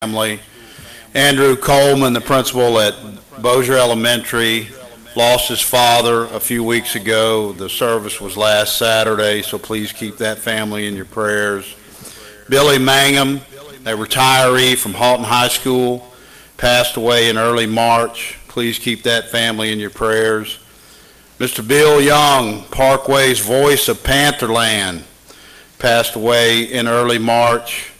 family. Andrew Coleman, the principal at Bossier Elementary, lost his father a few weeks ago. The service was last Saturday, so please keep that family in your prayers. Billy Mangum, a retiree from Halton High School, passed away in early March. Please keep that family in your prayers. Mr. Bill Young, Parkway's voice of Pantherland, passed away in early March.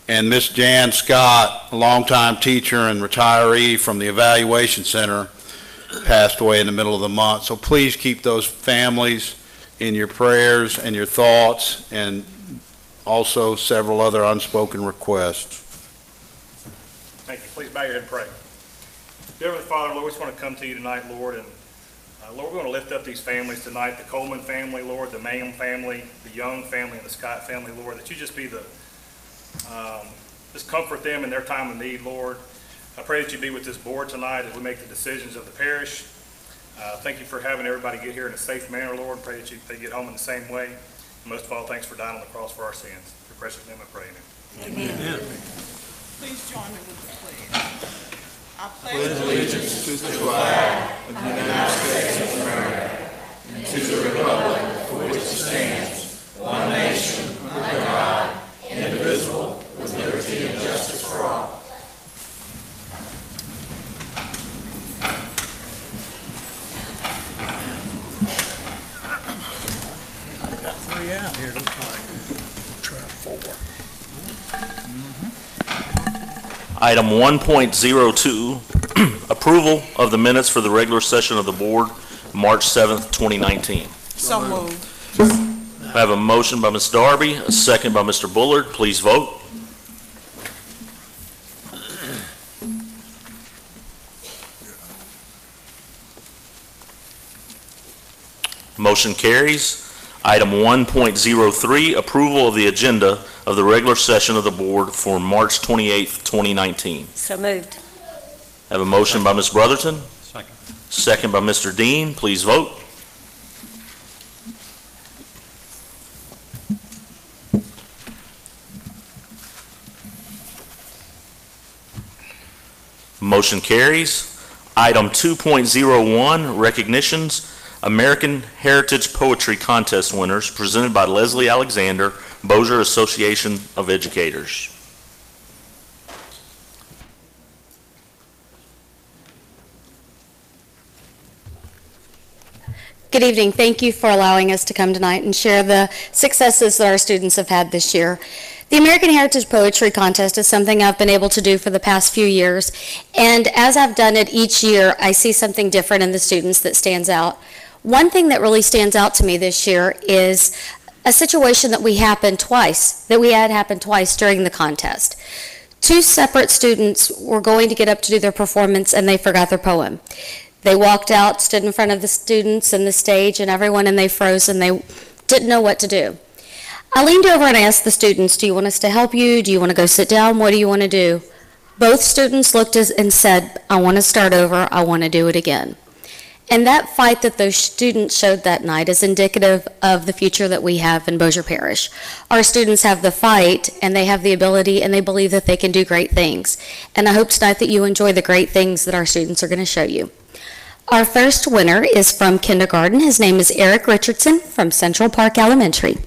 And Miss Jan Scott, a longtime teacher and retiree from the Evaluation Center, passed away in the middle of the month. So please keep those families in your prayers and your thoughts, and also several other unspoken requests. Thank you. Please bow your head and pray. Dear Heavenly Father, Lord, we just want to come to you tonight, Lord, and Lord, we want to lift up these families tonight, the Coleman family, Lord, the Mangum family, the Young family, and the Scott family, Lord, that you just be the just comfort them in their time of need, Lord. I pray that you be with this board tonight as we make the decisions of the parish. Thank you for having everybody get here in a safe manner, Lord. Pray that they get home in the same way. And most of all, thanks for dying on the cross for our sins. For precious name I pray. Amen. Amen. Please join me with the pledge. I pledge allegiance to the flag of the United States of America and to the republic for which it stands, one nation, under God, indivisible, with liberty and justice for all. I've got 3 out here, looks like. Try 4. Item 1.02, approval of the minutes for the regular session of the board, March 7th, 2019. So moved. I have a motion by Ms. Darby, a second by Mr. Bullard. Please vote. Motion carries. Item 1.03, approval of the agenda of the regular session of the board for March 28th, 2019. So moved. I have a motion by Ms. Brotherton. Second. Second by Mr. Dean. Please vote. Motion carries. Item 2.01, recognitions. American Heritage Poetry Contest winners, presented by Leslie Alexander, Bossier Association of Educators. Good evening. Thank you for allowing us to come tonight and share the successes that our students have had this year. The American Heritage Poetry Contest is something I've been able to do for the past few years, and as I've done it each year, I see something different in the students that stands out. One thing that really stands out to me this year is a situation that we had happen twice during the contest. 2 separate students were going to get up to do their performance, and they forgot their poem. They walked out, stood in front of the students and the stage and everyone, and they froze, and they didn't know what to do. I leaned over and asked the students, do you want us to help you? Do you want to go sit down? What do you want to do? Both students looked and said, I want to start over. I want to do it again. And that fight that those students showed that night is indicative of the future that we have in Bossier Parish. Our students have the fight, and they have the ability, and they believe that they can do great things. And I hope tonight that you enjoy the great things that our students are going to show you. Our first winner is from kindergarten. His name is Eric Richardson from Central Park Elementary.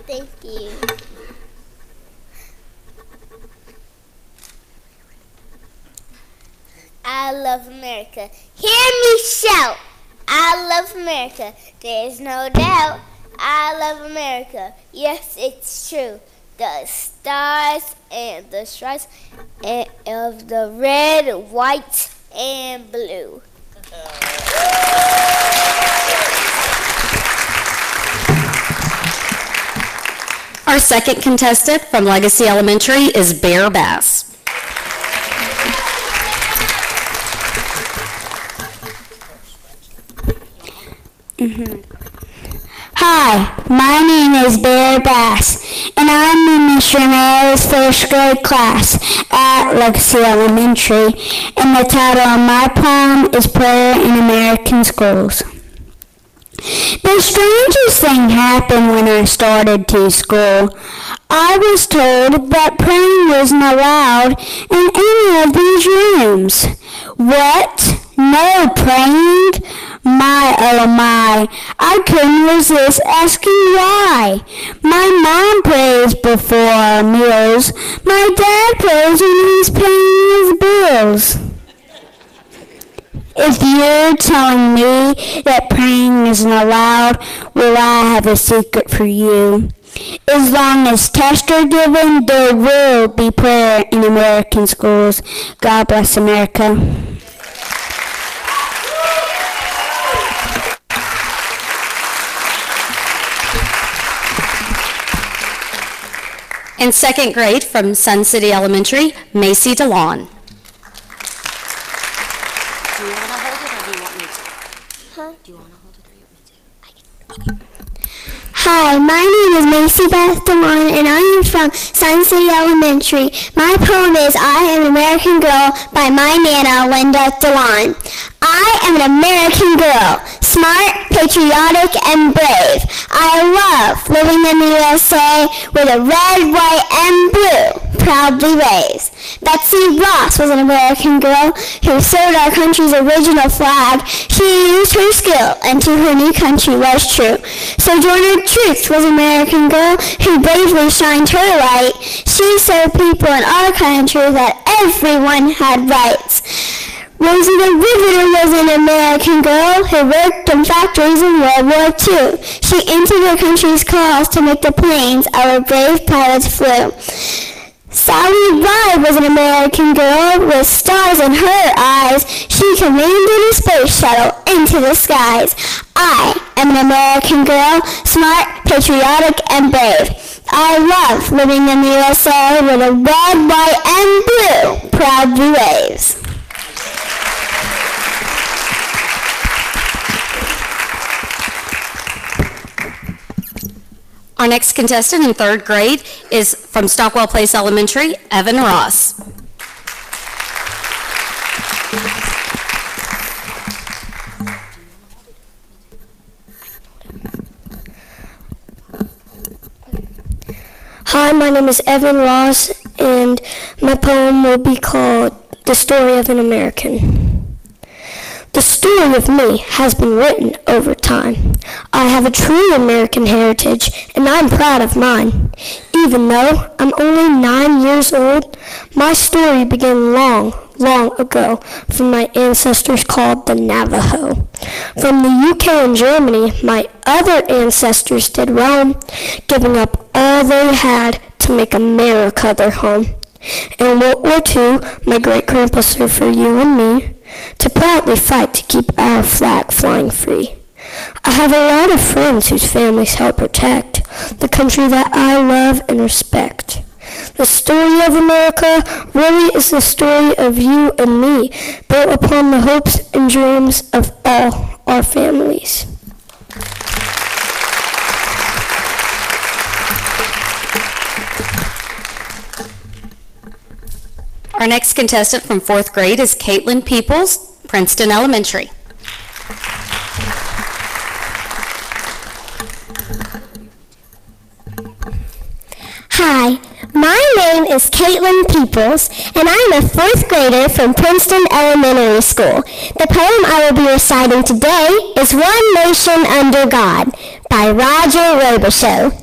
Thank you. I love America. Hear me shout. I love America. There's no doubt. I love America. Yes, it's true. The stars and the stripes of the red, white, and blue. Our second contestant from Legacy Elementary is Bear Bass. Hi, my name is Bear Bass, and I'm in Miss Renee's 1st grade class at Legacy Elementary, and the title of my poem is Prayer in American Schools. The strangest thing happened when I started T-School. I was told that praying wasn't allowed in any of these rooms. What? No praying? My, oh my, I couldn't resist asking why. My mom prays before our meals. My dad prays when he's paying his bills. If you're telling me that praying isn't allowed, well, I have a secret for you. As long as tests are given, there will be prayer in American schools. God bless America. In second grade from Sun City Elementary, Macy DeLon. Do you want to hold it or do you want me to? Huh? Do you want to hold it or you want me to? Hi, my name is Macy Beth DeLon, and I am from Sun City Elementary. My poem is I Am an American Girl by my Nana, Linda DeLon. I am an American girl, smart, patriotic, and brave. I love living in the USA with a red, white, and blue proudly raised. Betsy Ross was an American girl who sewed our country's original flag. She used her skill and to her new country was true. Sojourner Truth was an American girl who bravely shined her light. She showed people in our country that everyone had rights. Rosie the Riveter was an American girl who worked in factories in World War II. She answered her country's calls to make the planes our brave pilots flew. Sally Ride was an American girl with stars in her eyes. She commanded a space shuttle into the skies. I am an American girl, smart, patriotic, and brave. I love living in the USA with a red, white, and blue proudly waves. Our next contestant in third grade is from Stockwell Place Elementary, Evan Ross. Hi, my name is Evan Ross, and my poem will be called The Story of an American. The story of me has been written over time. I have a true American heritage, and I'm proud of mine. Even though I'm only 9 years old, my story began long, long ago from my ancestors called the Navajo. From the UK and Germany, my other ancestors did roam, giving up all they had to make America their home. In World War II, my great-grandpa served for you and me to proudly fight to keep our flag flying free. I have a lot of friends whose families help protect the country that I love and respect. The story of America really is the story of you and me, built upon the hopes and dreams of all our families. Our next contestant from fourth grade is Caitlin Peoples, Princeton Elementary. Hi, my name is Caitlin Peoples, and I'm a fourth grader from Princeton Elementary School. The poem I will be reciting today is One Nation Under God by Roger Robichaux.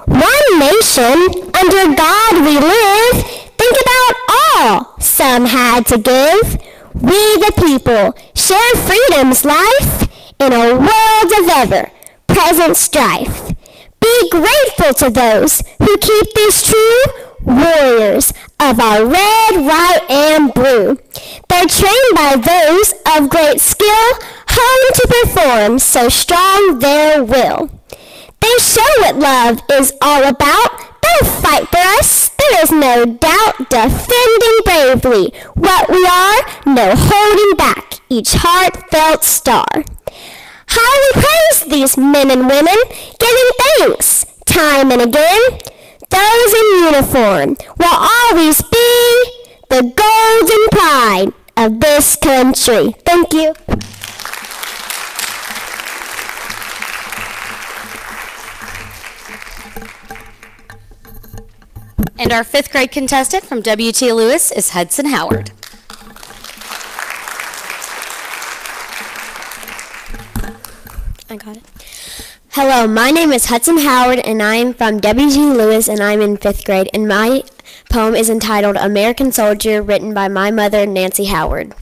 One nation, under God we live. Think about all some had to give. We the people share freedom's life in a world of ever-present strife. Be grateful to those who keep this true, warriors of our red, white, and blue. They're trained by those of great skill, honed to perform so strong their will. They show what love is all about. They'll fight for us, there is no doubt, defending bravely what we are, no holding back each heartfelt star. How we praise these men and women, giving thanks time and again. Those in uniform will always be the golden pride of this country. Thank you. And our 5th grade contestant from W.T. Lewis is Hudson Howard. I got it. Hello, my name is Hudson Howard, and I am from W.T. Lewis, and I'm in 5th grade, and my poem is entitled American Soldier, written by my mother, Nancy Howard.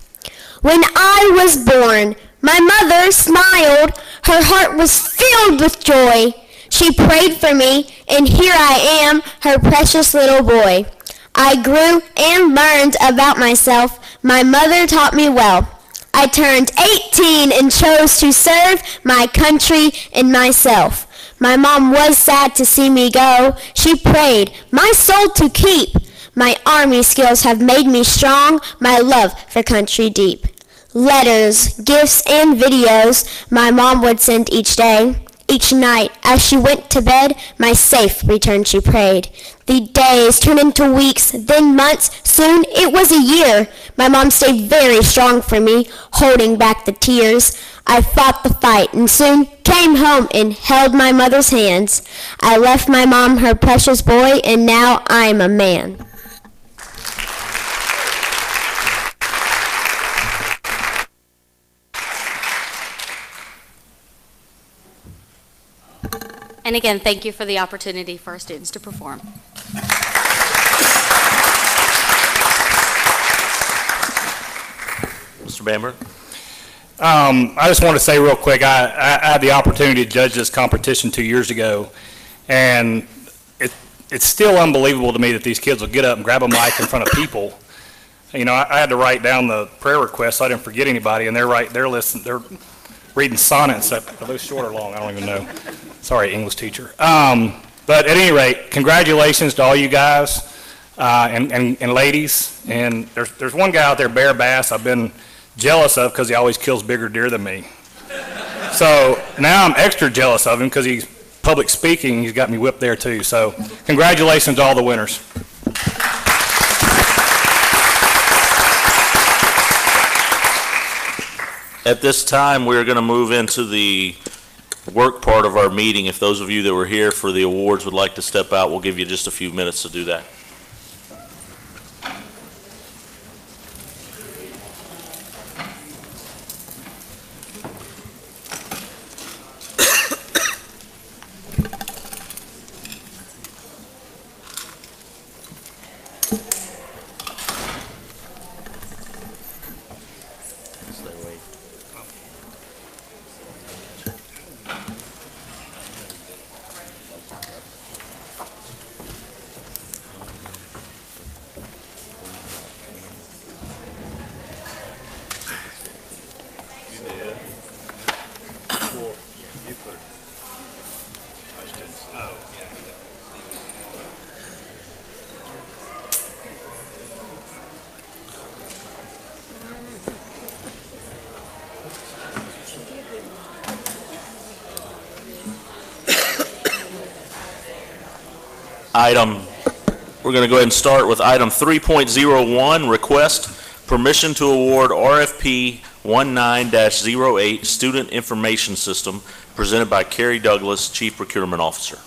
When I was born, my mother smiled. Her heart was filled with joy. She prayed for me, and here I am, her precious little boy. I grew and learned about myself. My mother taught me well. I turned 18 and chose to serve my country and myself. My mom was sad to see me go. She prayed my soul to keep. My army skills have made me strong, my love for country deep. Letters, gifts, and videos my mom would send each day. Each night, as she went to bed, my safe return she prayed. The days turned into weeks, then months, soon it was a year. My mom stayed very strong for me, holding back the tears. I fought the fight and soon came home and held my mother's hands. I left my mom her precious boy, and now I'm a man. And again, thank you for the opportunity for our students to perform. Mr. Bamber? I just want to say real quick, I had the opportunity to judge this competition 2 years ago, and it's still unbelievable to me that these kids will get up and grab a mic in front of people. You know, I had to write down the prayer requests so I didn't forget anybody, and they're reading sonnets. Are those short or long? I don't even know. Sorry, English teacher. But at any rate, congratulations to all you guys and ladies. And there's one guy out there, Bear Bass, I've been jealous of because he always kills bigger deer than me. So now I'm extra jealous of him because he's public speaking. He's got me whipped there too. So congratulations to all the winners. At this time, we're going to move into the work part of our meeting. If those of you that were here for the awards would like to step out, we'll give you just a few minutes to do that. We're going to go ahead and start with item 3.01, request permission to award RFP 19-08 Student Information System, presented by Carrie Douglas, Chief Procurement Officer.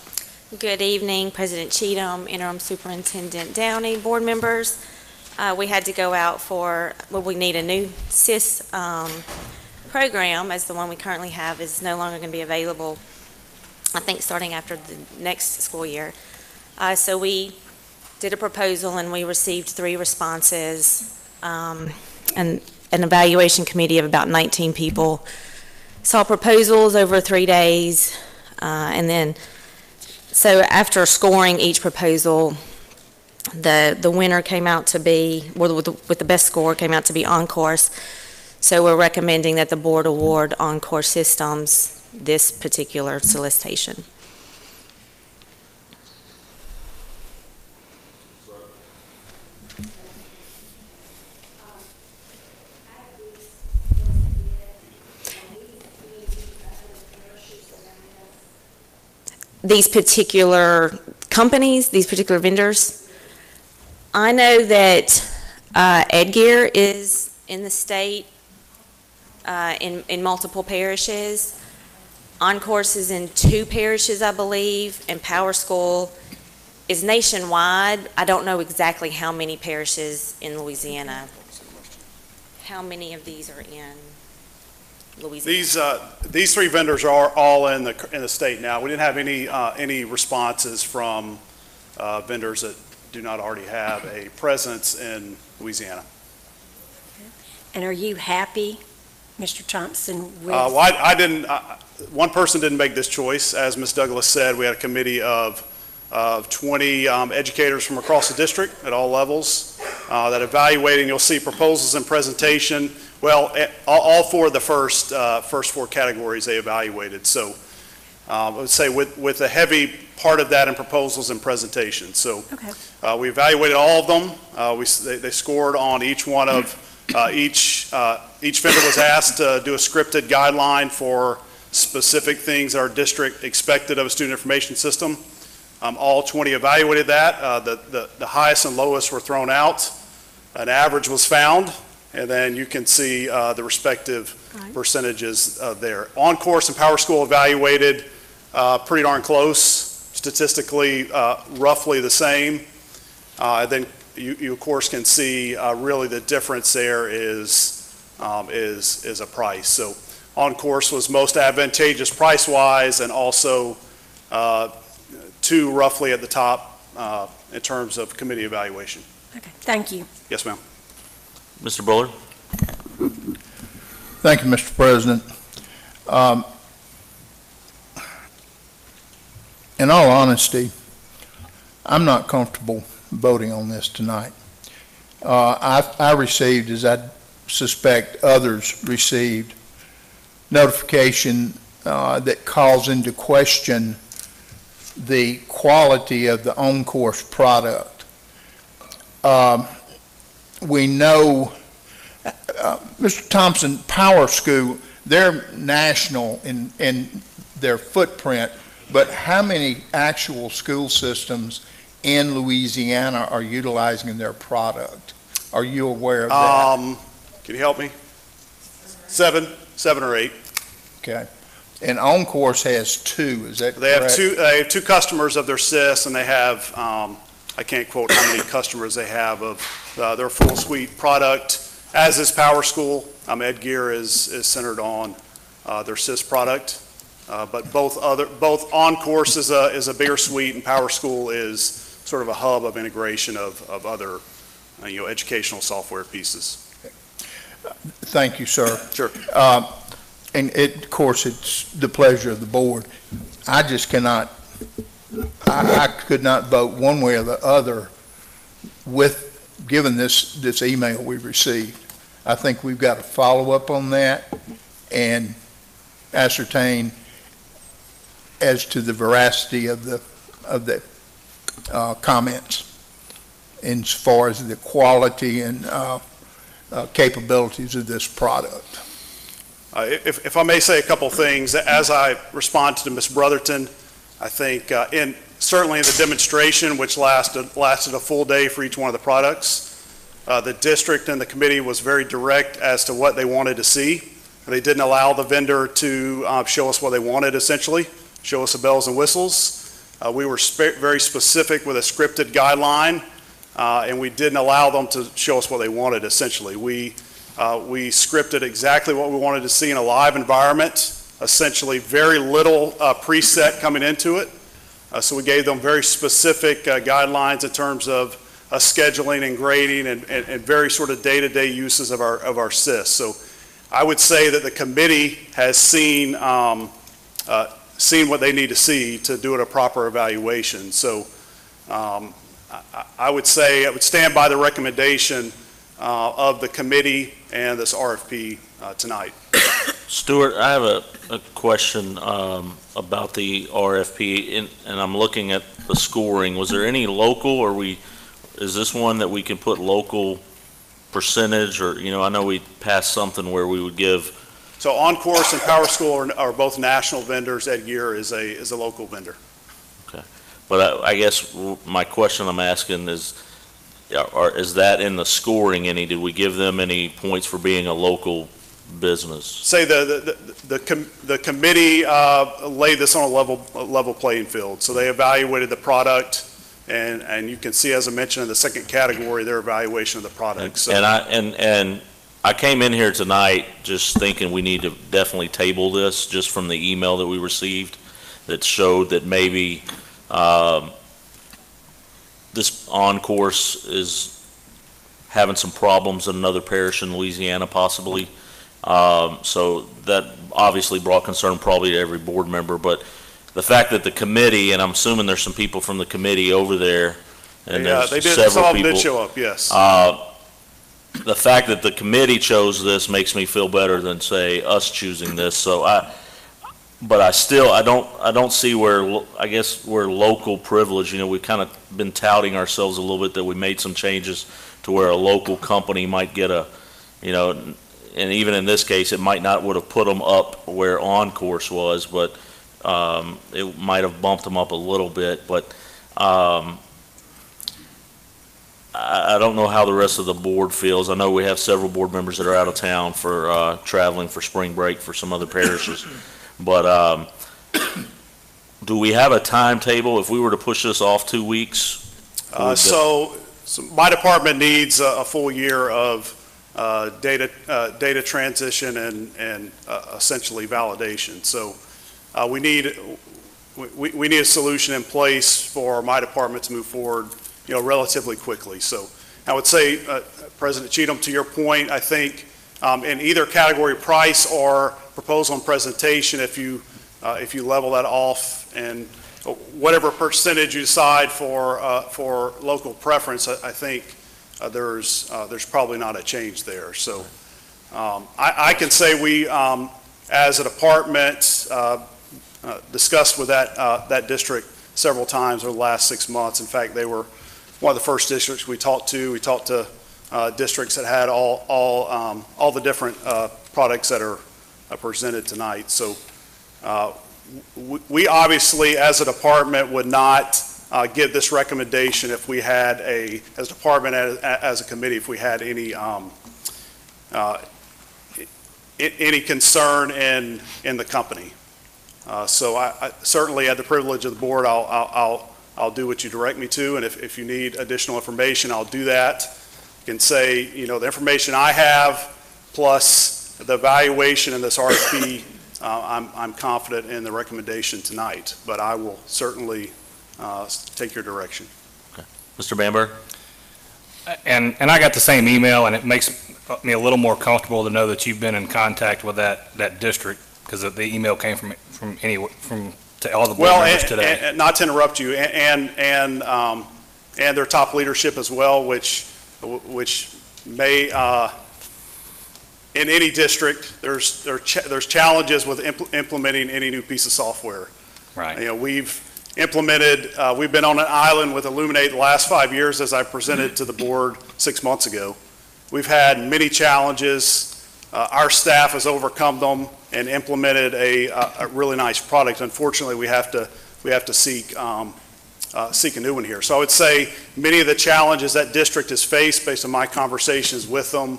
Good evening, President Cheatham, Interim Superintendent Downey, board members. We had to go out for, we need a new SIS program, as the one we currently have is no longer going to be available, I think, starting after the next school year. So we did a proposal and we received 3 responses, and an evaluation committee of about 19 people saw proposals over 3 days, and then so after scoring each proposal, the winner came out to be, with the best score, came out to be Encourse. So we're recommending that the board award Encore Systems this particular solicitation. These particular companies, these particular vendors, I know that Edgear is in the state in multiple parishes. Encourse is in 2 parishes, I believe, and Power School is nationwide. I don't know exactly how many parishes in Louisiana. How many of these are in Louisiana? These three vendors are all in the state now. We didn't have any responses from vendors that do not already have a presence in Louisiana. And are you happy, Mr. Thompson, with? Well, I didn't. One person didn't make this choice. As Ms. Douglas said, we had a committee of 20 educators from across the district at all levels that evaluating. You'll see proposals and presentation. Well, all four of the first four categories they evaluated. So I would say with a heavy part of that in proposals and presentation. So Okay. we evaluated all of them. They scored on each one of each vendor was asked to do a scripted guideline for specific things our district expected of a student information system. All 20 evaluated that. The highest and lowest were thrown out. An average was found, and then you can see the respective percentages there. On course and Power School evaluated pretty darn close, statistically roughly the same. Then you of course can see really the difference there is a price. So on course was most advantageous price-wise, and also two roughly at the top in terms of committee evaluation. Okay, thank you. Yes, ma'am. Mr. Bullard? Thank you, Mr. President. In all honesty, I'm not comfortable voting on this tonight. I received, as I suspect others received, notification that calls into question the quality of the on-course product. We know, Mr. Thompson, Power School, they're national in their footprint, but how many actual school systems in Louisiana are utilizing their product? Are you aware of that? Can you help me? Seven or eight. Okay. And On-Course has two, is that correct? They have two customers of their SIS, and they have, I can't quote how many customers they have of their full suite product, as is Power School. EdGear is centered on their SIS product. But both On-Course is a bigger suite, and Power School is sort of a hub of integration of other educational software pieces. Thank you, sir. Sure. And of course, it's the pleasure of the board. I just cannot, I could not vote one way or the other given this email we received. I think we've got to follow up on that and ascertain as to the veracity of the comments as far as the quality and capabilities of this product. If I may say a couple things, as I respond to Ms. Brotherton, I think certainly in the demonstration, which lasted a full day for each one of the products, the district and the committee was very direct as to what they wanted to see. They didn't allow the vendor to show us what they wanted, essentially, show us the bells and whistles. We were very specific with a scripted guideline, and we didn't allow them to show us what they wanted, essentially. We scripted exactly what we wanted to see in a live environment, essentially very little preset coming into it. So we gave them very specific guidelines in terms of scheduling and grading and very sort of day-to-day uses of our SIS. So I would say that the committee has seen what they need to see to do a proper evaluation. So I would say I would stand by the recommendation of the committee and this RFP tonight. Stuart, I have a question about the RFP, and I'm looking at the scoring. Was there any local, or is this one that we can put local percentage, or, I know we passed something where we would give. So On-Course and Power School are both national vendors. EdGear is a local vendor. Okay. But I guess my question I'm asking is that in the scoring did we give them any points for being a local business? Say the committee laid this on a level playing field. So they evaluated the product And you can see, as I mentioned, in the second category, their evaluation of the product. So, And I came in here tonight just thinking we need to definitely table this, just from the email that we received that showed that maybe this on-course is having some problems in another parish in Louisiana possibly. So that obviously brought concern probably to every board member, but the fact that the committee, and I'm assuming there's some people from the committee over there, and there's they did, several some of them people. did show up, yes. The fact that the committee chose this makes me feel better than, say, us choosing this. So but I don't see where, I guess, where local privilege, we've kind of been touting ourselves a little bit that we made some changes to where a local company might get and even in this case, it might not would have put them up where on-course was, but it might have bumped them up a little bit. But I don't know how the rest of the board feels. I know we have several board members that are out of town for traveling for spring break for some other parishes. But do we have a timetable if we were to push this off 2 weeks? So my department needs a full year of data transition and essentially validation. So we need a solution in place for my department to move forward, relatively quickly. So I would say, President Cheatham, to your point, I think in either category, price or proposal and presentation, if you level that off and whatever percentage you decide for local preference, I think there's probably not a change there. So I can say we, as a department, discussed with that district several times over the last 6 months. In fact, they were one of the first districts we talked to. We talked to districts that had all the different products that are presented tonight. So we obviously, as a department, would not give this recommendation if we had as a department, as a committee, if we had any concern in the company. So I certainly had the privilege of the board. I'll do what you direct me to, and if you need additional information, I'll do that. You can say, the information I have plus the evaluation in this RFP, I'm confident in the recommendation tonight, but I will certainly take your direction. Okay. Mr. Bamberg? And I got the same email, and it makes me a little more comfortable to know that you've been in contact with that district, because the email came from to all the board members today. And not to interrupt you, and their top leadership as well, which may in any district there's challenges with implementing any new piece of software. Right. We've implemented. We've been on an island with Illuminate the last 5 years, as I presented to the board 6 months ago. We've had many challenges. Our staff has overcome them and implemented a really nice product. Unfortunately, we have to seek a new one here. So I would say many of the challenges that district has faced, based on my conversations with them,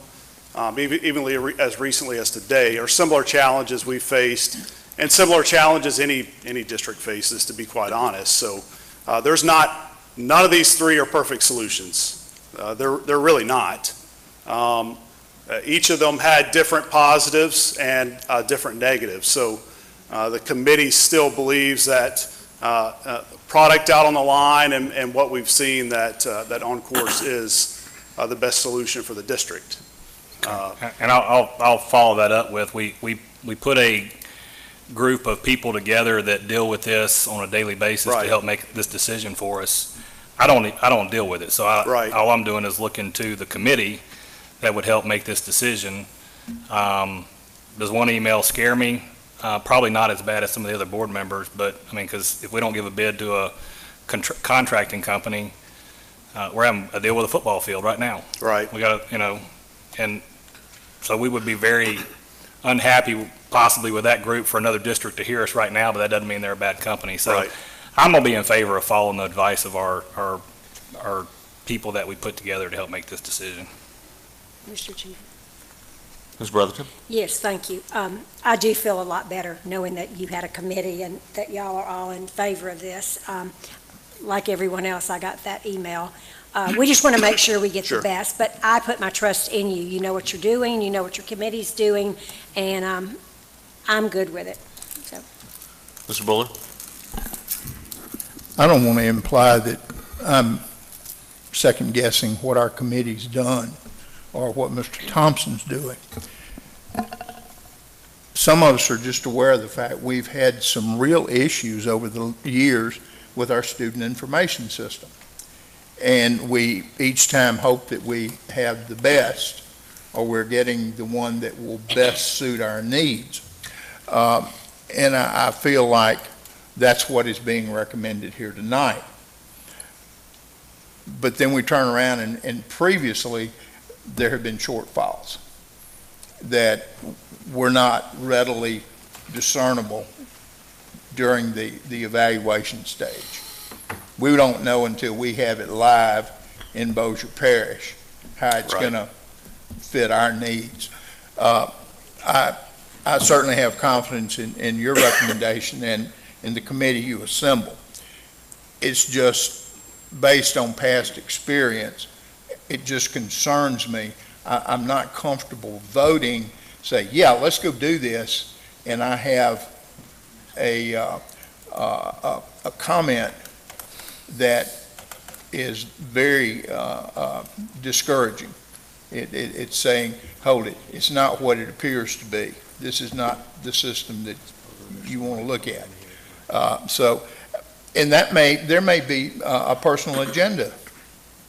even as recently as today, are similar challenges we faced, and similar challenges any district faces, to be quite honest. So none of these three are perfect solutions. They're really not. Each of them had different positives and different negatives. So the committee still believes that product out on the line and what we've seen that on-course is the best solution for the district. And I'll follow that up with, we put a group of people together that deal with this on a daily basis to help make this decision for us. I don't deal with it, so all I'm doing is looking to the committee that would help make this decision. Does one email scare me? Probably not as bad as some of the other board members, but I mean, because if we don't give a bid to a contracting company, we're having a deal with a football field right now. Right. We got to, and so we would be very unhappy possibly with that group for another district to hear us right now, but that doesn't mean they're a bad company. So I'm going to be in favor of following the advice of our people that we put together to help make this decision. Mr. Chief. Ms. Brotherton? Yes, thank you. I do feel a lot better knowing that you had a committee and that y'all are all in favor of this. like everyone else, I got that email. We just want to make sure we get Sure. the best, but I put my trust in you. You know what you're doing, you know what your committee's doing, and I'm good with it. So, Mr. Buller? I don't want to imply that I'm second guessing what our committee's done or what Mr. Thompson's doing. Some of us are just aware of the fact we've had some real issues over the years with our student information system. And we each time hope that we have the best, or we're getting the one that will best suit our needs. And I feel like that's what is being recommended here tonight. But then we turn around and previously there have been shortfalls that were not readily discernible during the evaluation stage. We don't know until we have it live in Bossier Parish how it's Right. going to fit our needs. I certainly have confidence in your recommendation and in the committee you assemble. It's just based on past experience, it just concerns me. I'm not comfortable voting, say, yeah, let's go do this, and I have a comment that is very discouraging. It's saying, hold it, it's not what it appears to be. This is not the system that you want to look at. And there may be a personal agenda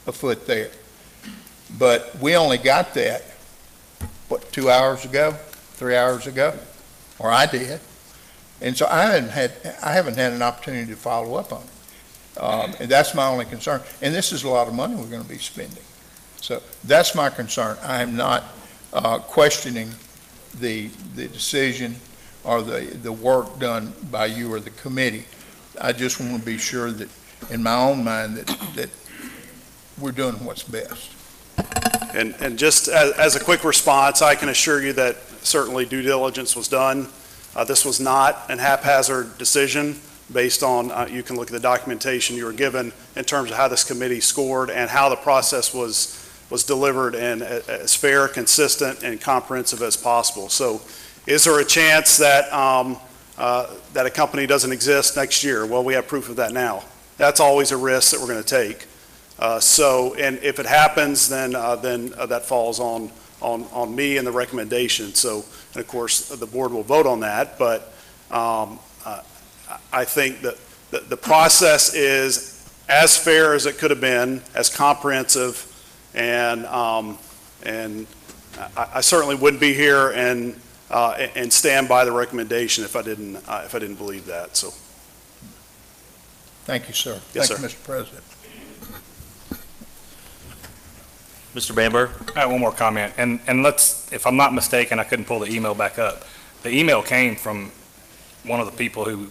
afoot there. But we only got that, what, 2 hours ago, 3 hours ago, or I did. And so I haven't had an opportunity to follow up on it. And that's my only concern. And this is a lot of money we're going to be spending. So that's my concern. I am not questioning the decision or the work done by you or the committee. I just want to be sure that in my own mind that we're doing what's best. And just as a quick response, I can assure you that certainly due diligence was done. This was not an haphazard decision based on, you can look at the documentation you were given in terms of how this committee scored and how the process was delivered in as fair, consistent, and comprehensive as possible. So is there a chance that that a company doesn't exist next year? Well, we have proof of that now. That's always a risk that we're going to take. And if it happens, then that falls on me and the recommendation. So, and of course, the board will vote on that. But I think that the process is as fair as it could have been, as comprehensive, and I certainly wouldn't be here and stand by the recommendation if I didn't believe that. So, Thank you, sir. Yes, Thank sir. you, Mr. President. Mr. Bamberg? I have one more comment, and if I'm not mistaken, I couldn't pull the email back up. The email came from one of the people who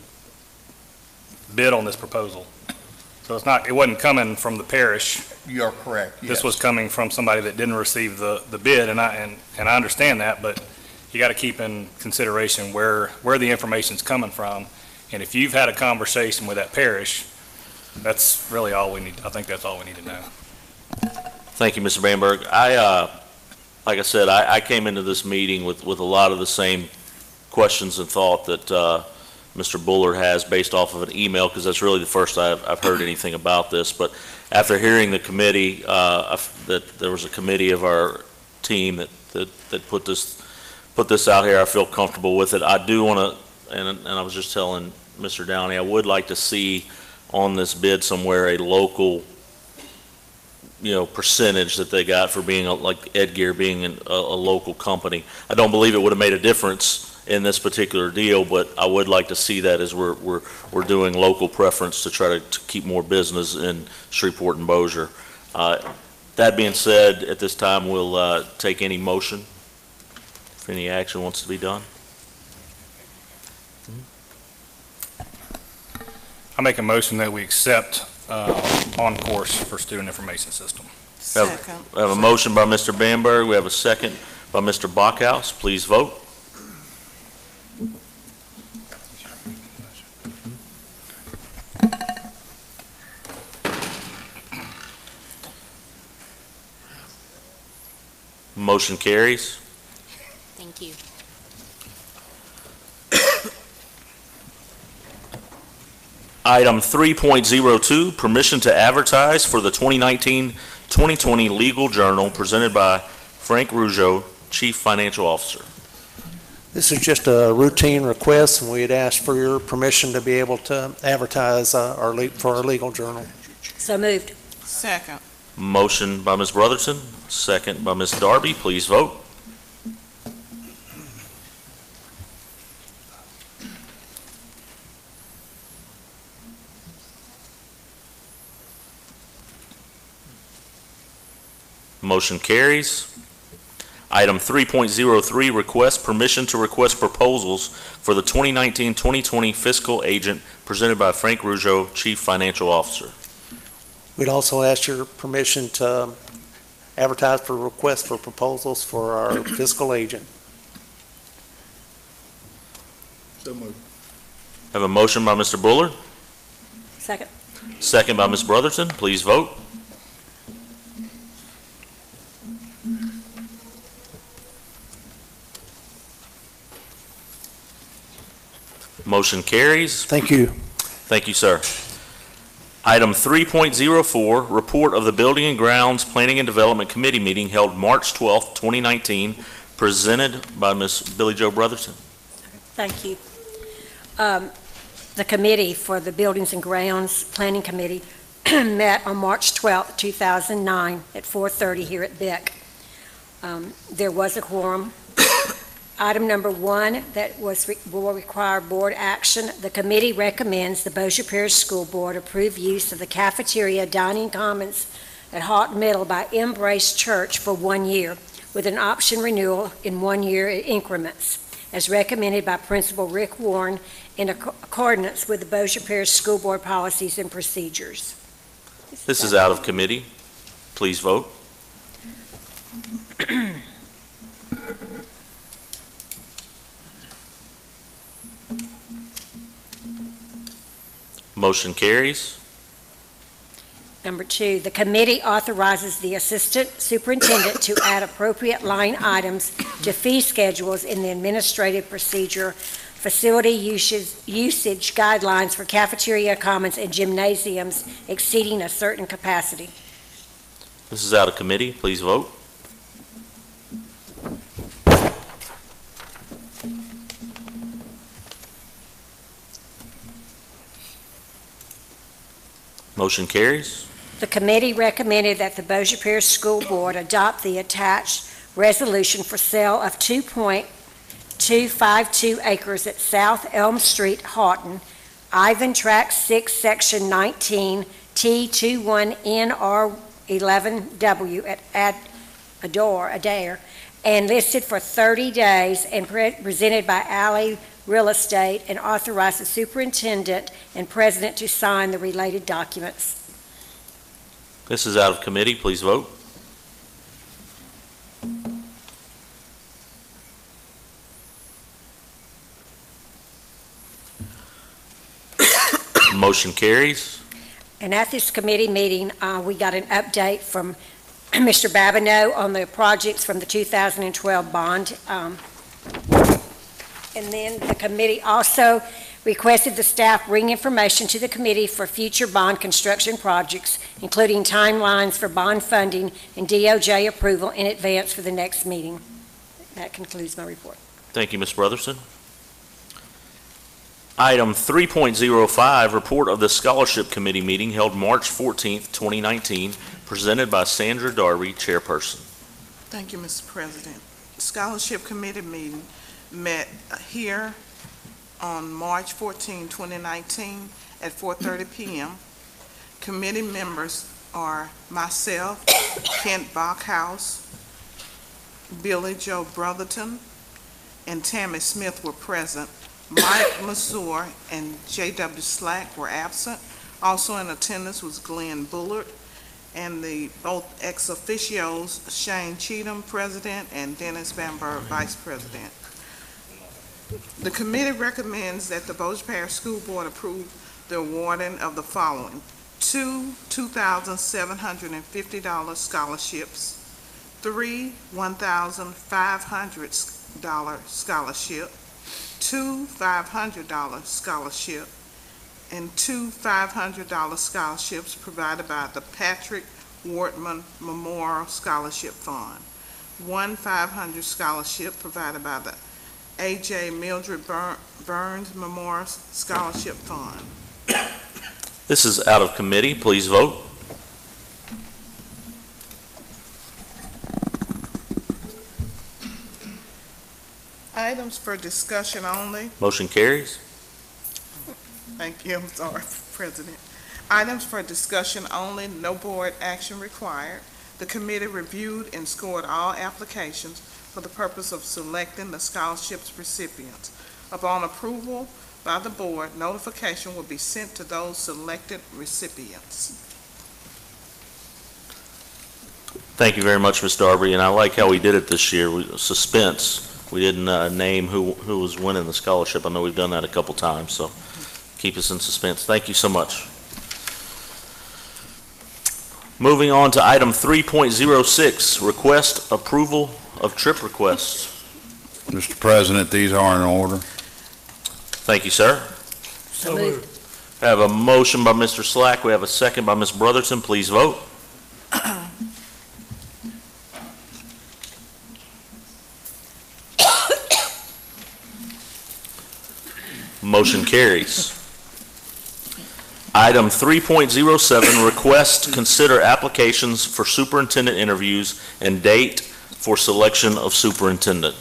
bid on this proposal. So it wasn't coming from the parish. You're correct, yes. This was coming from somebody that didn't receive the bid, and I understand that, but you got to keep in consideration where the information's coming from. And if you've had a conversation with that parish, that's really all we need. I think that's all we need to know. Thank you, Mr. Bamberg. Like I said, I came into this meeting with a lot of the same questions and thought that Mr. Buller has based off of an email, because that's really the first I've heard anything about this. But after hearing the committee, that there was a committee of our team that put this out here, I feel comfortable with it. I do want to, and I was just telling Mr. Downey, I would like to see on this bid somewhere a local, percentage that they got for being like Edgear being a local company. I don't believe it would have made a difference in this particular deal, but I would like to see that as we're doing local preference to try to keep more business in Shreveport and Bossier. That being said, at this time, we'll take any motion if any action wants to be done. I make a motion that we accept on course for student information system. Second. We have a motion by Mr. Bamberg. We have a second by Mr. Bachhaus. Please vote. Motion carries. Thank you. Item 3.02, permission to advertise for the 2019-2020 Legal Journal, presented by Frank Rizzo, Chief Financial Officer. This is just a routine request, and we'd ask for your permission to be able to advertise for our legal journal. So moved. Second. Motion by Ms. Brotherton, second by Ms. Darby. Please vote. Motion carries. Item 3.03, request permission to request proposals for the 2019-2020 fiscal agent, presented by Frank Rizzo, Chief Financial Officer. We'd also ask your permission to advertise for requests for proposals for our fiscal agent. So moved. Have a motion by Mr. Bullard, Second. second by Ms. Brotherton. Please vote. Motion carries. Thank you. Thank you, sir. Item 3.04, report of the Building and Grounds Planning and Development Committee meeting held March 12th, 2019, presented by Ms. Billy Jo Brotherton. Thank you. The committee for the Buildings and Grounds Planning Committee met on March 12th, 2009 at 4:30 here at Beck. There was a quorum. Item number 1 that will require board action. The committee recommends the Bossier Parish School Board approve use of the cafeteria dining commons at Houghton Middle by Embrace Church for 1 year, with an option renewal in 1 year increments, as recommended by Principal Rick Warren in accordance with the Bossier Parish School Board policies and procedures. This is out of committee. Please vote. Motion carries. Number 2, the committee authorizes the Assistant Superintendent to add appropriate line items to fee schedules in the administrative procedure, facility usage guidelines for cafeteria commons and gymnasiums exceeding a certain capacity. This is out of committee. Please vote. Motion carries. The committee recommended that the Bossier Parish School Board adopt the attached resolution for sale of 2.252 acres at South Elm Street, Houghton, Ivan Tract 6, Section 19, T21NR11W at Adair, and listed for 30 days and presented by Alley Real Estate, and authorize the superintendent and president to sign the related documents. This is out of committee. Please vote. Motion carries. And at this committee meeting, we got an update from Mr. Babineau on the projects from the 2012 bond. And then the committee also requested the staff bring information to the committee for future bond construction projects, including timelines for bond funding and DOJ approval in advance for the next meeting. That concludes my report. Thank you, Ms. Brotherton. Item 3.05, report of the Scholarship Committee meeting held March 14th, 2019, presented by Sandra Darby, chairperson. Thank you, Mr. President. Scholarship Committee meeting met here on March 14, 2019 at 4:30 p.m. Committee members are myself, Kent Bachhaus, Billy Jo Brotherton, and Tammy Smith were present. Mike Mazur and J.W. Slack were absent. Also in attendance was Glenn Bullard, and both ex officios, Shane Cheatham, president, and Dennis Bamber, vice president. The committee recommends that the Bossier Parish School Board approve the awarding of the following: 2 $2,750 scholarships, 3 $1,500 scholarship, 2 $500 scholarship, and 2 $500 scholarships provided by the Patrick Wortman Memorial Scholarship Fund, 1 $500 scholarship provided by the A.J. Mildred Burns Memorial Scholarship Fund. This is out of committee. Please vote. Items for discussion only. Motion carries. Thank you, I'm sorry, President. Items for discussion only, no board action required. The committee reviewed and scored all applications for the purpose of selecting the scholarship's recipients. Upon approval by the board, notification will be sent to those selected recipients. Thank you very much, Ms. Darby, and I like how we did it this year. Suspense. We didn't name who was winning the scholarship. I know we've done that a couple times, so keep us in suspense. Thank you so much. Moving on to item 3.06, request approval of trip requests. Mr. President, these are in order. Thank you, sir. So moved. I have a motion by Mr. Slack. We have a second by Ms. Brotherton. Please vote. Motion carries. Item 3.07, request consider applications for superintendent interviews and date for selection of superintendent.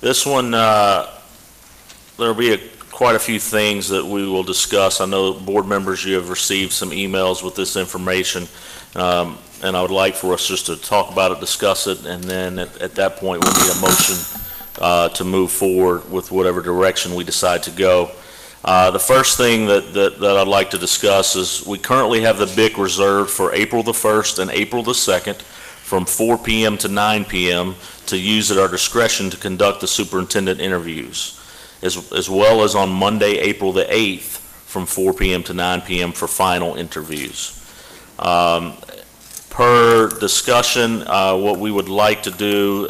This one, there'll be quite a few things that we will discuss. I know board members, you have received some emails with this information, and I would like for us just to talk about it, discuss it, and then at that point we'll need a motion to move forward with whatever direction we decide to go. The first thing that I'd like to discuss is we currently have the BIC reserved for April the 1st and April the 2nd from 4 p.m. to 9 p.m. to use at our discretion to conduct the superintendent interviews, as well as on Monday, April the 8th from 4 p.m. to 9 p.m. for final interviews. Per discussion, what we would like to do,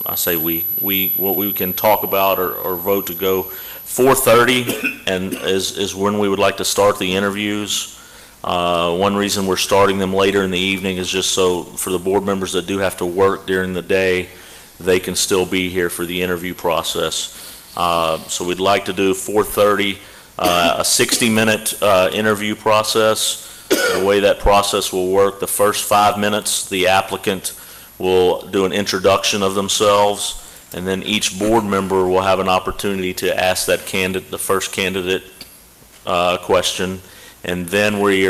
I say what we can talk about or vote to go 4:30 and is when we would like to start the interviews. One reason we're starting them later in the evening is just so for the board members that do have to work during the day, they can still be here for the interview process. So we'd like to do 4:30, a 60-minute interview process. The way that process will work, the first 5 minutes, the applicant will do an introduction of themselves, and then each board member will have an opportunity to ask that candidate, the first candidate, question. And then we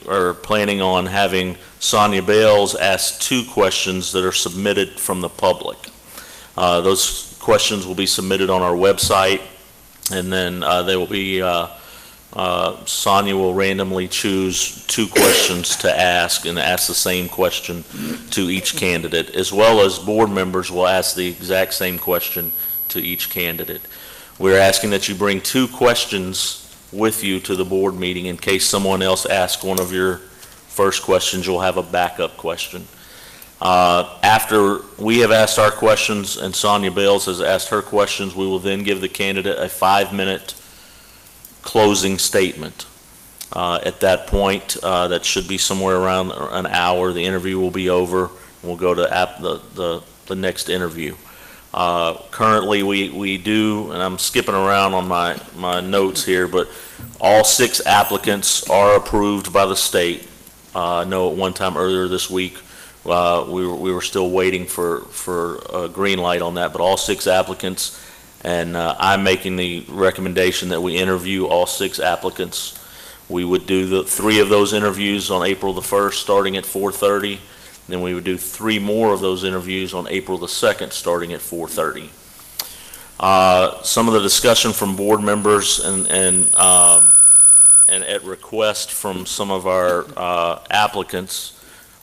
are planning on having Sonia Bales ask 2 questions that are submitted from the public. Those questions will be submitted on our website, and then they will be Sonia will randomly choose 2 questions to ask and ask the same question to each candidate, as well as board members will ask the exact same question to each candidate. We're asking that you bring 2 questions with you to the board meeting in case someone else asks one of your first questions. You'll have a backup question. After we have asked our questions and Sonia Bales has asked her questions, we will then give the candidate a 5-minute closing statement. At that point, that should be somewhere around an hour. The interview will be over. We'll go to the next interview. Currently, we do, and I'm skipping around on my notes here, but all 6 applicants are approved by the state. I know at one time earlier this week, we were still waiting for a green light on that, but all 6 applicants, and I'm making the recommendation that we interview all 6 applicants. We would do the 3 of those interviews on April the 1st, starting at 4:30. Then we would do 3 more of those interviews on April the 2nd, starting at 4:30. Some of the discussion from board members and at request from some of our applicants,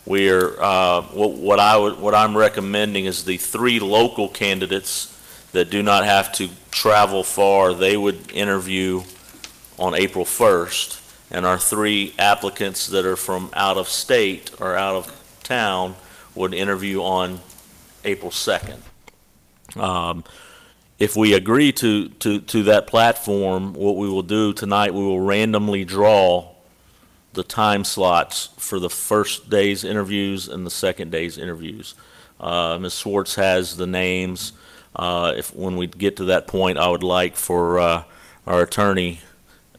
what I'm recommending is the 3 local candidates that do not have to travel far. They would interview on April 1st, and our 3 applicants that are from out of state or out of town would interview on April 2nd. If we agree to that platform, what we will do tonight, we will randomly draw the time slots for the first day's interviews and the second day's interviews. Ms. Swartz has the names. When we get to that point, I would like for our attorney,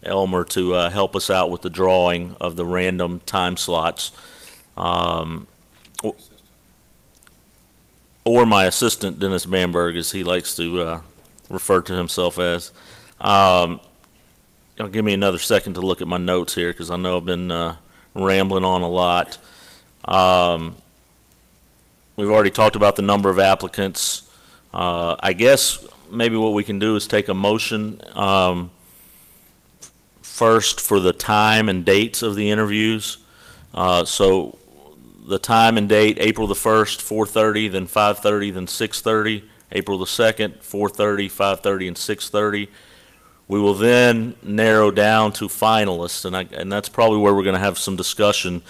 Elmer, to help us out with the drawing of the random time slots. Or my assistant, Dennis Bamberg, as he likes to refer to himself as. Give me another second to look at my notes here, because I know I've been rambling on a lot. We've already talked about the number of applicants. I guess maybe what we can do is take a motion first for the time and dates of the interviews. So the time and date, April the 1st, 4:30, then 5:30, then 6:30. April the 2nd, 4:30, 5:30, and 6:30. We will then narrow down to finalists, and that's probably where we're going to have some discussion.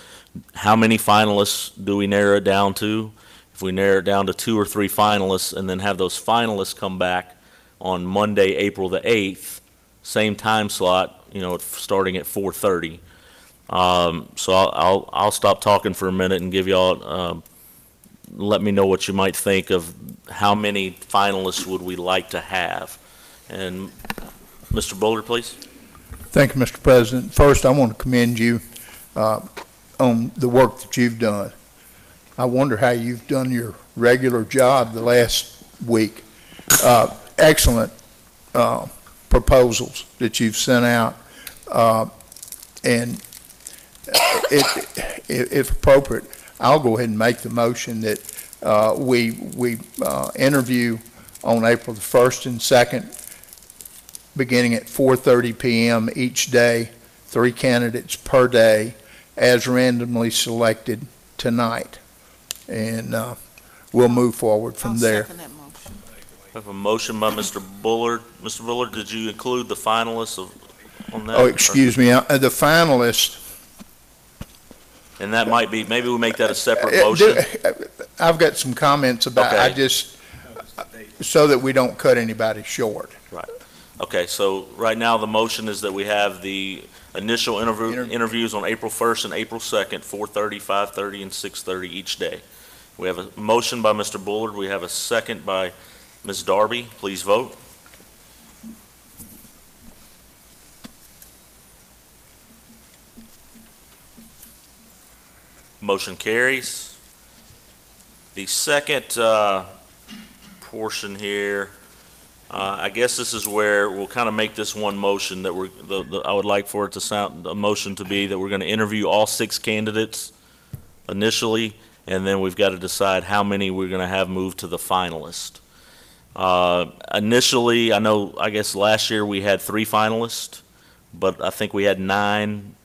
How many finalists do we narrow it down to? If we narrow it down to 2 or 3 finalists, and then have those finalists come back on Monday, April the 8th, same time slot, starting at 4:30. So I'll stop talking for a minute and give y'all, let me know what you might think of how many finalists would we like to have. And Mr. Bullard, please. Thank you, Mr. President. First, I want to commend you on the work that you've done. I wonder how you've done your regular job the last week. Excellent proposals that you've sent out, and if appropriate, I'll go ahead and make the motion that we interview on April the 1st and 2nd, beginning at 4:30 p.m. each day, 3 candidates per day, as randomly selected tonight. And we'll move forward from there. Second that motion. I have a motion by Mr. Bullard. Mr. Bullard, did you include the finalists on that? Oh, excuse me, the finalists. And that might be, maybe we make that a separate motion. I've got some comments about, Okay. So that we don't cut anybody short. Right. Okay, so right now the motion is that we have the initial interviews on April 1st and April 2nd, 4:30, 5:30, and 6:30 each day. We have a motion by Mr. Bullard. We have a second by Ms. Darby. Please vote. Motion carries. The second portion here, I guess this is where we'll kind of make this one motion that I would like for it to sound, a motion to be that we're going to interview all 6 candidates initially, and then we've got to decide how many we're going to have moved to the finalist. Initially, I guess last year we had 3 finalists, but I think we had 9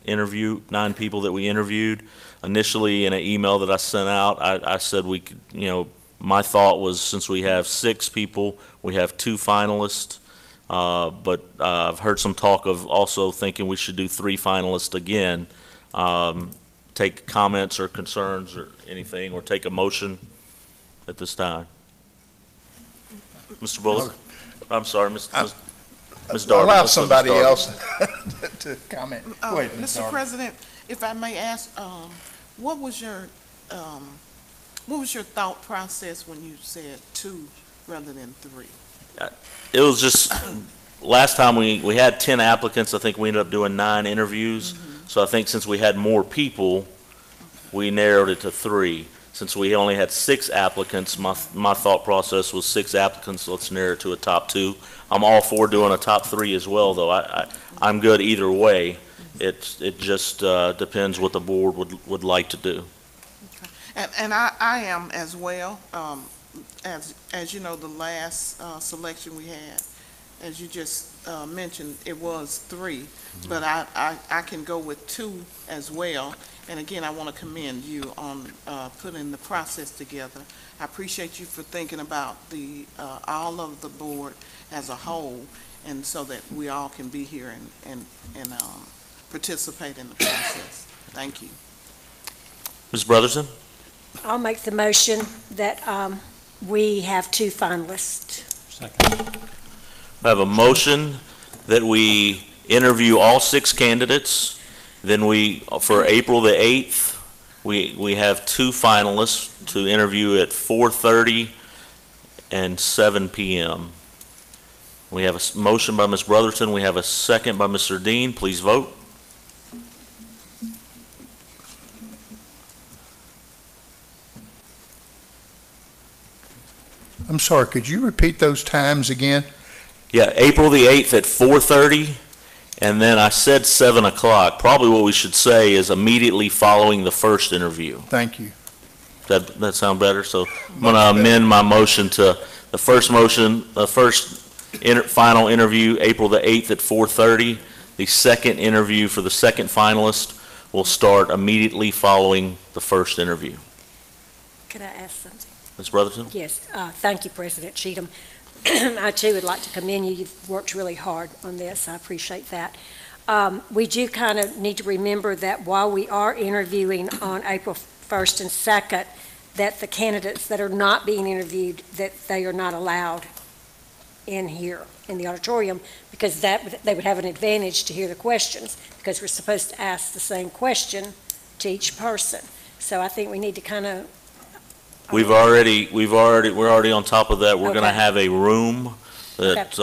people that we interviewed. Initially, in an email that I sent out, I said we could, my thought was, since we have 6 people, we have 2 finalists, but I've heard some talk of also thinking we should do 3 finalists again. Take comments or concerns or anything, or take a motion at this time. Mr. Bullard? I'm sorry, Ms. Darby. Allow somebody else to comment. Go ahead, Ms. Mr. Darby. President, if I may ask, what was your thought process when you said 2 rather than 3? It was just, last time we had 10 applicants. I think we ended up doing 9 interviews. So I think since we had more people, we narrowed it to 3. Since we only had 6 applicants, my thought process was 6 applicants, let's narrow it to a top 2. I'm all for doing a top 3 as well, though. I'm good either way. It just depends what the board would like to do. Okay. And I am as well. As you know, the last selection we had, as you just mentioned, it was 3, but I can go with 2 as well. And again, I want to commend you on putting the process together. I appreciate you for thinking about all of the board as a whole, and so that we all can be here and participate in the process. Thank you. Ms. Brotherson? I'll make the motion that we have 2 finalists. I have a motion that we interview all 6 candidates. Then for April the 8th, we have 2 finalists to interview at 4:30 and 7 p.m. We have a motion by Ms. Brotherton. We have a second by Mr. Dean. Please vote. I'm sorry, could you repeat those times again? Yeah, April the 8th at 4:30, and then I said 7 o'clock. Probably what we should say is immediately following the first interview. Thank you. That sound better? So I'm going to amend my motion to the first final interview, April the 8th at 4:30. The second interview for the second finalist will start immediately following the first interview. Could I ask something? Ms. Brotherton? Yes, thank you, President Cheatham. I too would like to commend you. You've worked really hard on this. I appreciate that. We do kind of need to remember that while we are interviewing on April 1st and 2nd, that the candidates that are not being interviewed, that they are not allowed in here in the auditorium, because they would have an advantage to hear the questions, because we're supposed to ask the same question to each person. So I think we need to kind of We're already on top of that. We're going to Okay. have a room that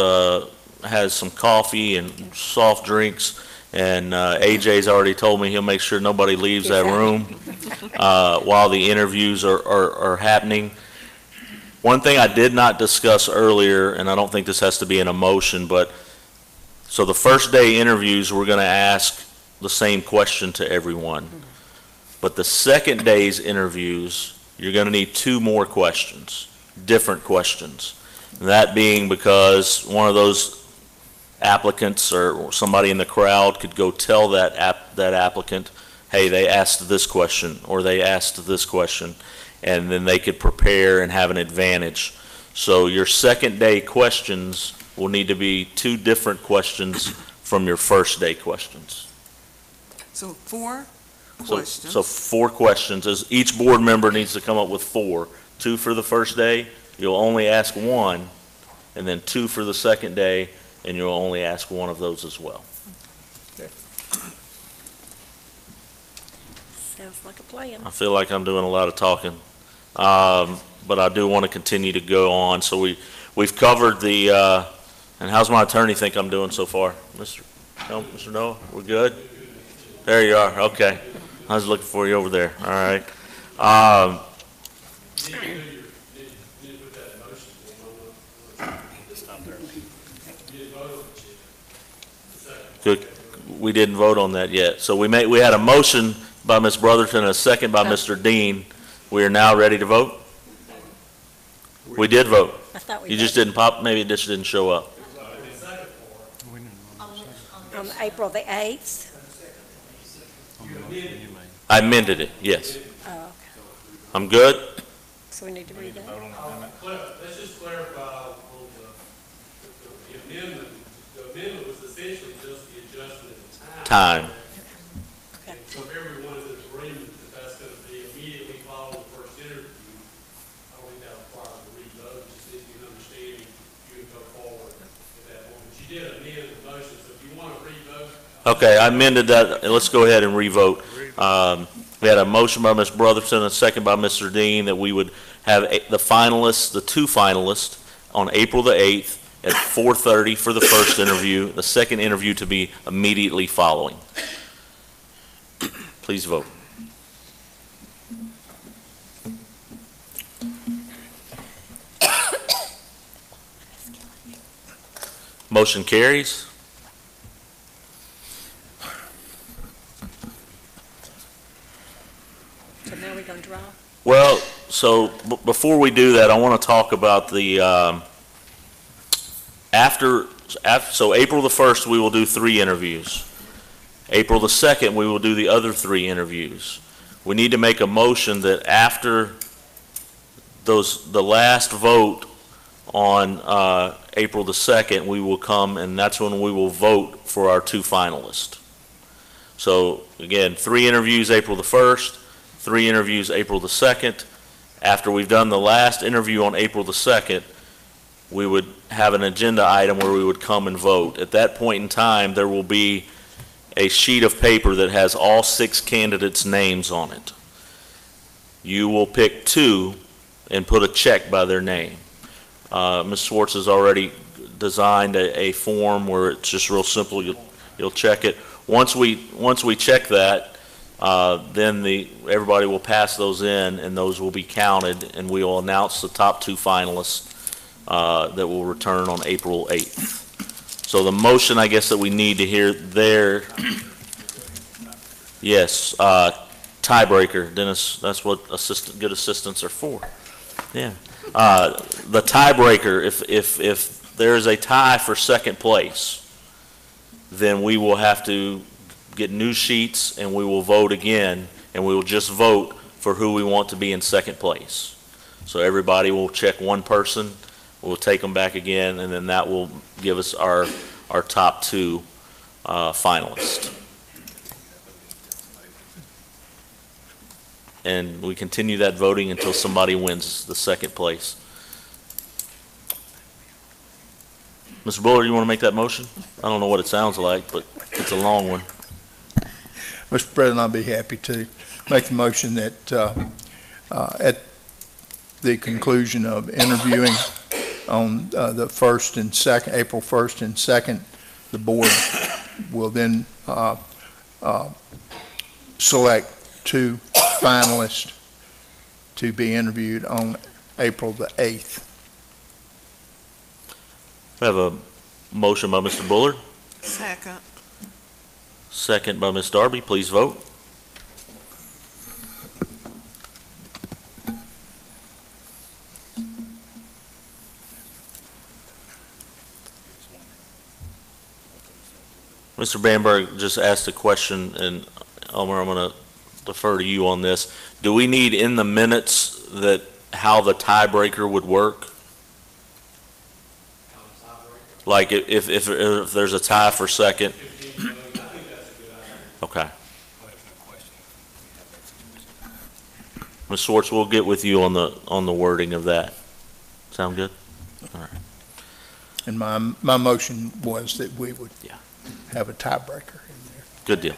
has some coffee and soft drinks, and AJ's already told me he'll make sure nobody leaves that room while the interviews are happening. One thing I did not discuss earlier, and I don't think this has to be in a motion, but so the first day interviews, we're going to ask the same question to everyone. But the second day's interviews, you're going to need 2 more questions, different questions. That being because one of those applicants or somebody in the crowd could go tell that applicant, hey, they asked this question or they asked this question, and then they could prepare and have an advantage. So your second day questions will need to be 2 different questions from your first day questions. So 4 questions. So 4 questions. As each board member needs to come up with 4. 2 for the first day, you'll only ask 1, and then 2 for the second day, and you'll only ask 1 of those as well. sounds like a plan. I feel like I'm doing a lot of talking, but I do want to continue to go on. So we've covered the, and how's my attorney think I'm doing so far? Mr. Noah, we're good? There you are, okay. I was looking for you over there, all right. Good. We didn't vote on that yet. So we had a motion by Ms. Brotherton and a second by Mr. Dean. We are now ready to vote? We did vote. I thought we You just voted. didn't pop, maybe it just didn't show up. On April the 8th? I amended it, yes. Oh, okay. I'm good? So we need to read that? Let's just clarify on the amendment. The amendment was essentially just the adjustment of time. Time. So if everyone is in agreement that that's going to be immediately following the first interview, I don't think that requires a revote, just need an understanding you can go forward at that point. But you did amend the motion, so if you want to revote. Okay, I amended that. Let's go ahead and revote. We had a motion by Ms. Brotherton and a second by Mr. Dean that we would have the finalists, the 2 finalists, on April the 8th at 4:30 for the first interview, the second interview to be immediately following. Please vote. Motion carries. So now we're going to draw? Well, so before we do that, I want to talk about the, so April the 1st, we will do 3 interviews. April the 2nd, we will do the other 3 interviews. We need to make a motion that after the last vote on April the 2nd, we will come, and that's when we will vote for our 2 finalists. So again, 3 interviews April the 1st, 3 interviews April the 2nd. After we've done the last interview on April the 2nd, we would have an agenda item where we would come and vote. At that point in time, there will be a sheet of paper that has all 6 candidates' names on it. You will pick 2 and put a check by their name. Ms. Swartz has already designed a form where it's just real simple. You'll check it. Once we check that, then everybody will pass those in, and those will be counted, and we will announce the top 2 finalists that will return on April 8th. So the motion, I guess, that we need to hear there, yes, tiebreaker, Dennis. That's what good assistants are for. Yeah. The tiebreaker, if there is a tie for second place, then we will have to get new sheets and we will vote again, and we will just vote for who we want to be in second place. So everybody will check one person, we'll take them back again, and then that will give us our top 2 finalists. And we continue that voting until somebody wins the second place. Mr. Bullard, you want to make that motion? I don't know what it sounds like, but it's a long one. Mr. President, I'll be happy to make the motion that at the conclusion of interviewing on the 1st and 2nd, April 1st and 2nd, the board will then select 2 finalists to be interviewed on April the 8th. We have a motion by Mr. Bullard. Second. Second by Ms. Darby. Please vote. Mr. Bamberg just asked a question, and Elmer, I'm going to defer to you on this. Do we need in the minutes that how the tiebreaker would work? Like if there's a tie for second? Okay. Ms. Swartz, we'll get with you on the wording of that. Sound good? All right. And my motion was that we would have a tiebreaker in there. Good deal.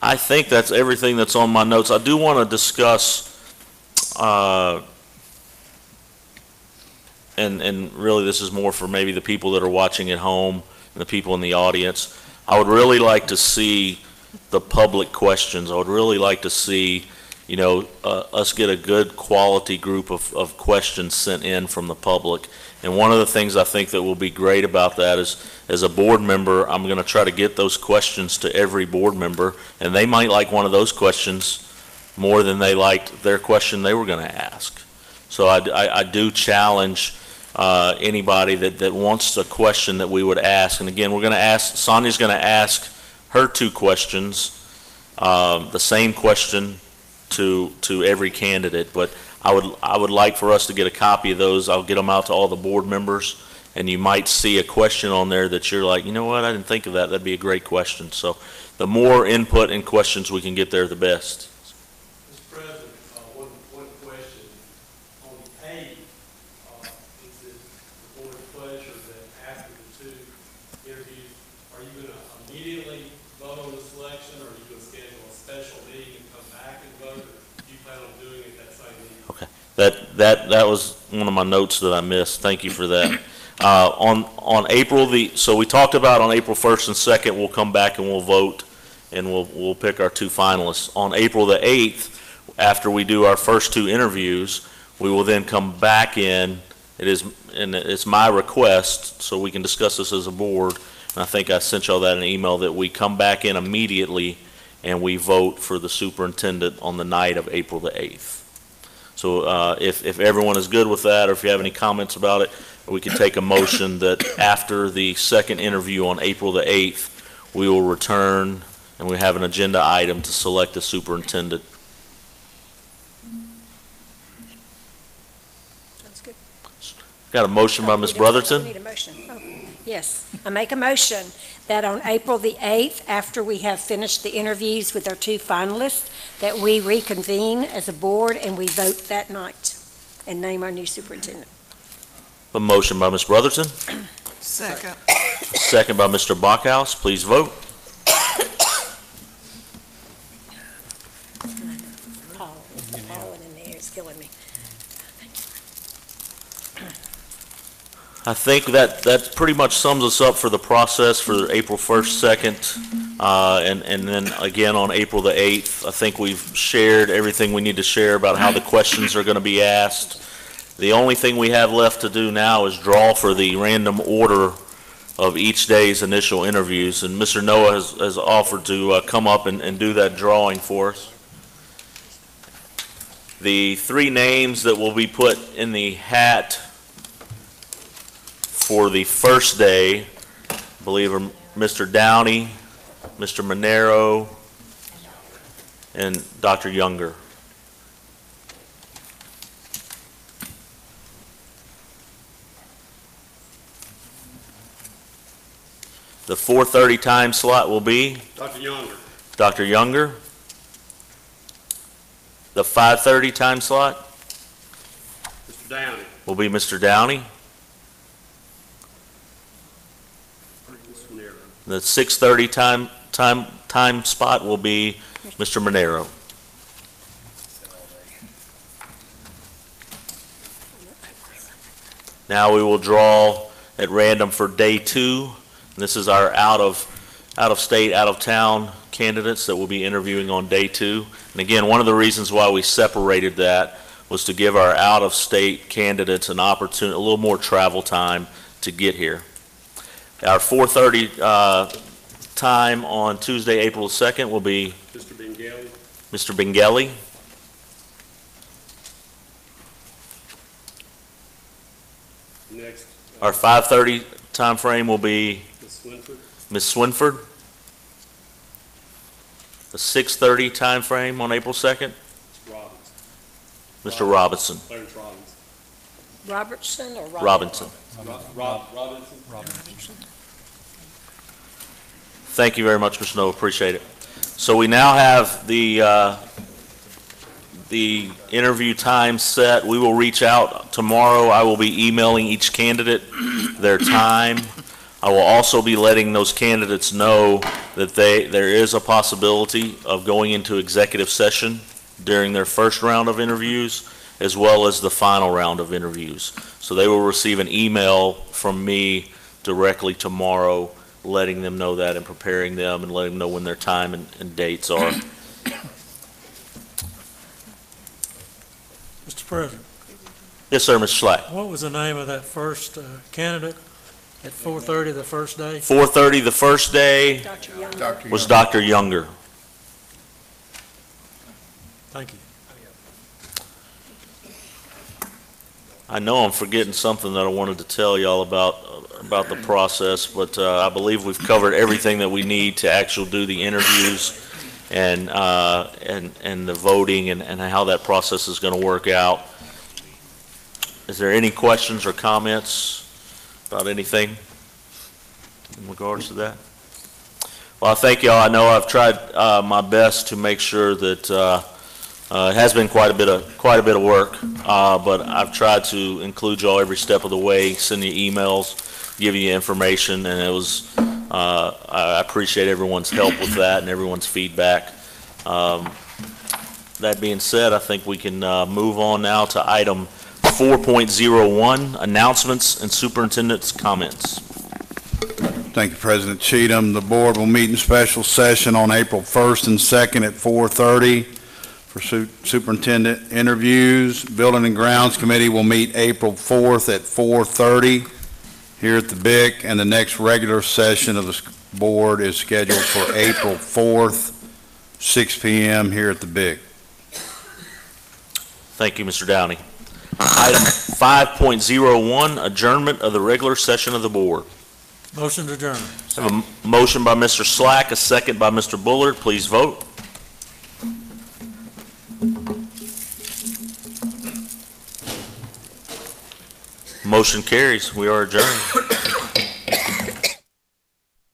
I think that's everything that's on my notes. I do want to discuss, and really this is more for maybe the people that are watching at home and the people in the audience. I would really like to see the public questions. I would really like to see, us get a good quality group of questions sent in from the public. And one of the things I think that will be great about that is, as a board member, I'm going to try to get those questions to every board member, and they might like one of those questions more than they liked their question they were going to ask. So I do challenge anybody that wants a question that we would ask. And again, we're going to ask, Sonia's going to ask her 2 questions, the same question to every candidate, but I would like for us to get a copy of those. I'll get them out to all the board members, and you might see a question on there that you're like, you know what, I didn't think of that. That'd be a great question. So the more input and questions we can get there, the best. Mr. President, one question. On the 8th, is it the board's pleasure that after the 2 interviews, are you going to immediately vote on the selection, or are you going to schedule a special meeting and come back and vote, or do you plan on doing it that same meeting? Okay. That was one of my notes that I missed. Thank you for that. On April so we talked about on April 1st and 2nd, we'll come back and we'll vote, and we'll pick our 2 finalists. On April the 8th, after we do our first 2 interviews, we will then come back in. It's my request, so we can discuss this as a board, and I think I sent y'all that in an email, that we come back in immediately and we vote for the superintendent on the night of April the 8th. So if everyone is good with that, or if you have any comments about it, we can take a motion that after the second interview on April the 8th, we will return and we have an agenda item to select the superintendent. Sounds good. Got a motion by Ms. Brotherton. We need a motion. Yes, I make a motion that on April the 8th, after we have finished the interviews with our 2 finalists, that we reconvene as a board and we vote that night and name our new superintendent. A motion by Ms. Brotherton, Second. second by Mr. Bachhaus. Please vote. Paul in the air is killing me. I think that pretty much sums us up for the process for April 1st, 2nd, and then again on April the 8th. I think we've shared everything we need to share about how the questions are going to be asked. The only thing we have left to do now is draw for the random order of each day's initial interviews, and Mr. Noah has offered to come up and do that drawing for us. The 3 names that will be put in the hat for the first day, I believe, are Mr. Downey, Mr. Monero, and Dr. Younger. The 4:30 time slot will be Dr. Younger. Dr. Younger. The 5:30 time slot Mr. Downey. will be Mr. Downey. Mr. Monero. The 6:30 time spot will be Mr. Monero. Now we will draw at random for day 2. This is our out of state, out of town candidates that we'll be interviewing on day 2. And again, one of the reasons why we separated that was to give our out of state candidates an opportunity, a little more travel time to get here. Our 4:30 time on Tuesday, April 2nd will be Mr. Bengali. Mr. Bengali. Next, Our 5:30 time frame will be Ms. Swinford. Ms. Swinford. The 6:30 time frame on April 2nd, Robbins. Mr. Robinson. Clarence Robbins. Robertson or Robinson. Robinson. Thank you very much, Mr. Noah. Appreciate it. So we now have the interview time set. We will reach out tomorrow. I will be emailing each candidate their time. I will also be letting those candidates know that there is a possibility of going into executive session during their first round of interviews, as well as the final round of interviews. So they will receive an email from me directly tomorrow, letting them know that and preparing them and letting them know when their time and dates are. Mr. President, Yes, sir, Mr. Slack. what was the name of that first candidate at 4:30 the first day? 4:30 the first day Dr. Young. was Dr. Younger. Thank you. I know I'm forgetting something that I wanted to tell y'all about the process, but I believe we've covered everything that we need to actually do the interviews and the voting and how that process is going to work out. Is there any questions or comments about anything in regards to that? Well, I thank y'all. I know I've tried my best to make sure that it has been quite a bit of work, but I've tried to include y'all every step of the way, send you emails, give you information, and it was I appreciate everyone's help with that and everyone's feedback. That being said, I think we can move on now to item 4.01, announcements and superintendent's comments. Thank you, President Cheatham. The board will meet in special session on April 1st and 2nd at 4:30 for superintendent interviews. Building and Grounds Committee will meet April 4th at 4:30 here at the BIC, and the next regular session of the board is scheduled for April 4th, 6 p.m. here at the BIC. Thank you, Mr. Downey. Item 5.01, adjournment of the regular session of the board. Motion to adjourn. I have a motion by Mr. Slack, a second by Mr. Bullard. Please vote. Motion carries. We are adjourned.